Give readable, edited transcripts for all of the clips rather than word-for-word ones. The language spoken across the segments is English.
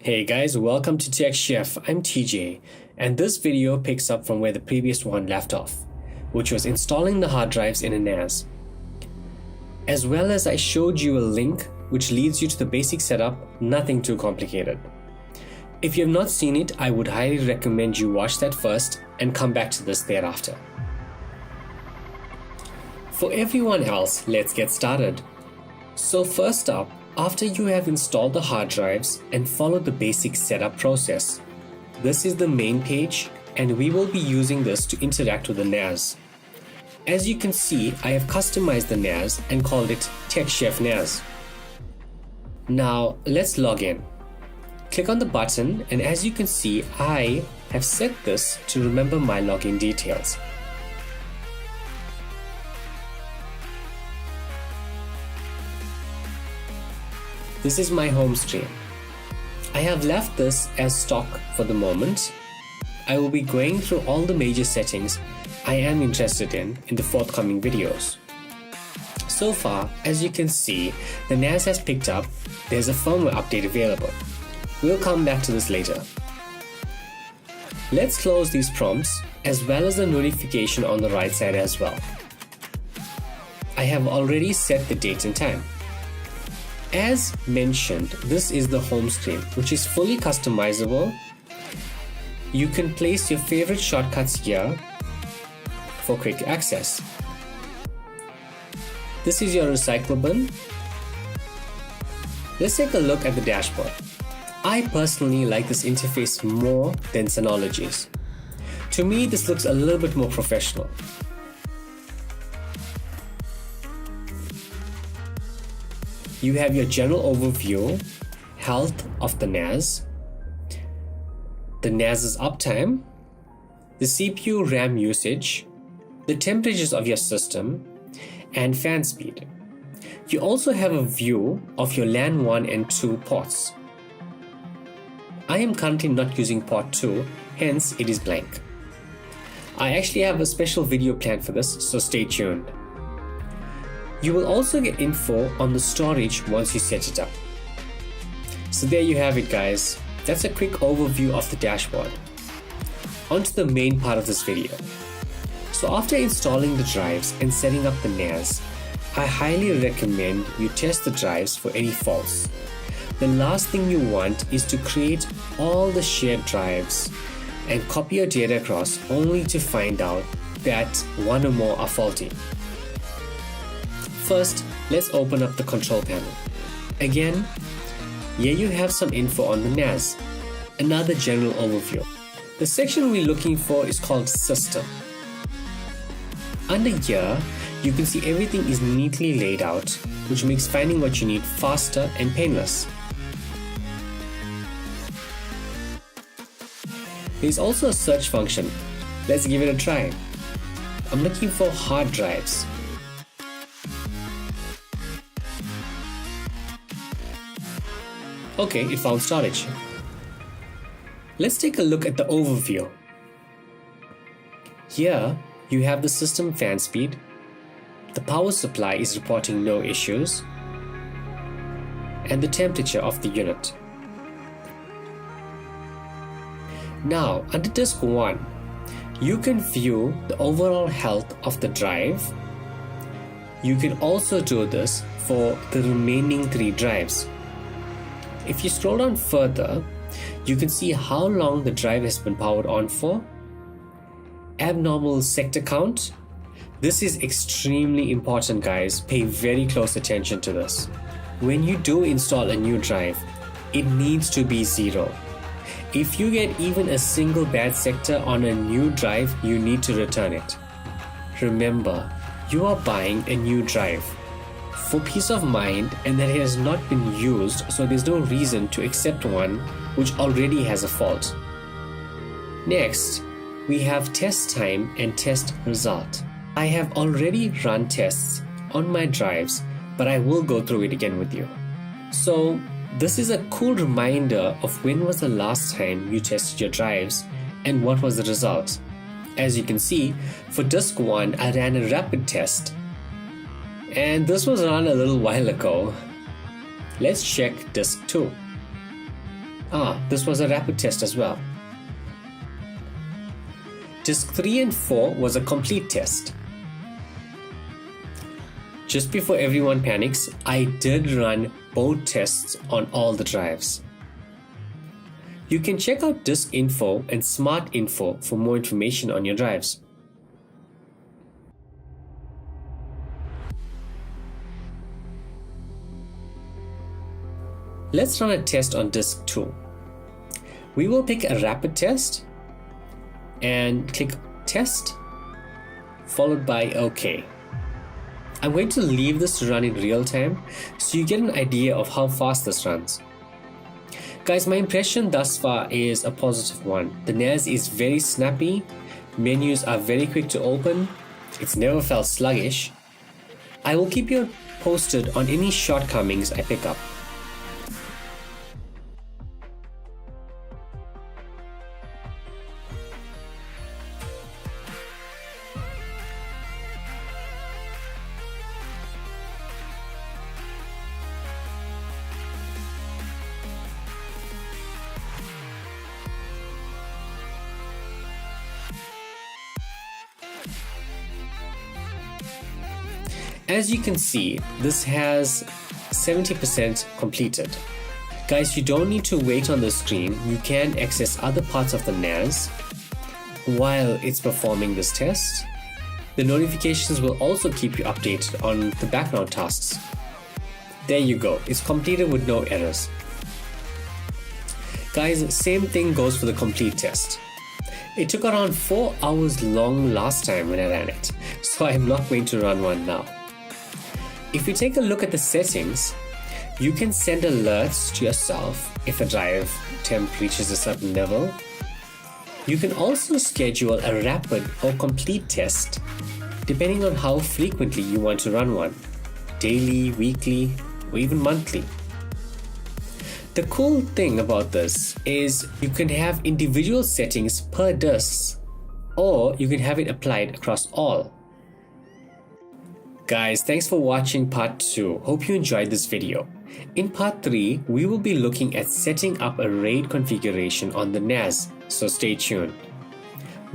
Hey guys, welcome to Tech Chef. I'm TJ, and this video picks up from where the previous one left off, which was installing the hard drives in a NAS. As well as I showed you a link which leads you to the basic setup, nothing too complicated. If you have not seen it, I would highly recommend you watch that first and come back to this thereafter. For everyone else, let's get started. So first up, after you have installed the hard drives and followed the basic setup process, this is the main page and we will be using this to interact with the NAS. As you can see, I have customized the NAS and called it Tech Chef NAS. Now let's log in. Click on the button and as you can see, I have set this to remember my login details. This is my home screen. I have left this as stock for the moment. I will be going through all the major settings I am interested in the forthcoming videos. So far, as you can see, the NAS has picked up. There's a firmware update available. We'll come back to this later. Let's close these prompts as well as the notification on the right side as well. I have already set the date and time. As mentioned, this is the home screen, which is fully customizable. You can place your favorite shortcuts here for quick access. This is your recycle bin. Let's take a look at the dashboard. I personally like this interface more than Synology's. To me, this looks a little bit more professional. You have your general overview, health of the NAS's uptime, the CPU RAM usage, the temperatures of your system, and fan speed. You also have a view of your LAN 1 and 2 ports. I am currently not using port 2, hence it is blank. I actually have a special video planned for this, so stay tuned. You will also get info on the storage once you set it up. So there you have it guys, that's a quick overview of the dashboard. On to the main part of this video. So after installing the drives and setting up the NAS, I highly recommend you test the drives for any faults. The last thing you want is to create all the shared drives and copy your data across only to find out that one or more are faulty. First, let's open up the control panel. Again, here you have some info on the NAS, another general overview. The section we're looking for is called System. Under here, you can see everything is neatly laid out, which makes finding what you need faster and painless. There's also a search function. Let's give it a try. I'm looking for hard drives. Okay, it found storage. Let's take a look at the overview. Here, you have the system fan speed. The power supply is reporting no issues. And the temperature of the unit. Now, under disk 1, you can view the overall health of the drive. You can also do this for the remaining 3 drives. If you scroll down further, you can see how long the drive has been powered on for. Abnormal sector count. This is extremely important guys, pay very close attention to this. When you do install a new drive, it needs to be 0. If you get even a single bad sector on a new drive, you need to return it. Remember, you are buying a new drive for peace of mind and that it has not been used, so there's no reason to accept one which already has a fault. Next, we have test time and test result. I have already run tests on my drives, but I will go through it again with you. So this is a cool reminder of when was the last time you tested your drives and what was the result. As you can see, for disk 1, I ran a rapid test. And this was run a little while ago. Let's check disk 2. This was a rapid test as well. Disk 3 and 4 was a complete test. Just before everyone panics, I did run both tests on all the drives. You can check out Disk Info and Smart Info for more information on your drives. Let's run a test on Disk 2. We will pick a rapid test and click Test, followed by OK. I'm going to leave this to run in real time so you get an idea of how fast this runs. Guys, my impression thus far is a positive one. The NAS is very snappy, menus are very quick to open, it's never felt sluggish. I will keep you posted on any shortcomings I pick up. As you can see, this has 70% completed. Guys, you don't need to wait on the screen. You can access other parts of the NAS while it's performing this test. The notifications will also keep you updated on the background tasks. There you go, it's completed with no errors. Guys, same thing goes for the complete test. It took around 4 hours long last time when I ran it, so I'm not going to run one now. If you take a look at the settings, you can send alerts to yourself if a drive temp reaches a certain level. You can also schedule a rapid or complete test depending on how frequently you want to run one, daily, weekly, or even monthly. The cool thing about this is you can have individual settings per disk, or you can have it applied across all. Guys, thanks for watching part 2. Hope you enjoyed this video. In part 3, we will be looking at setting up a RAID configuration on the NAS, so stay tuned.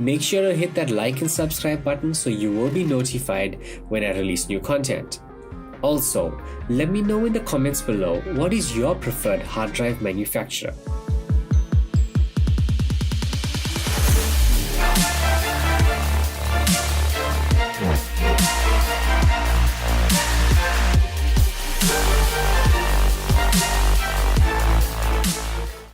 Make sure to hit that like and subscribe button so you will be notified when I release new content. Also, let me know in the comments below what is your preferred hard drive manufacturer.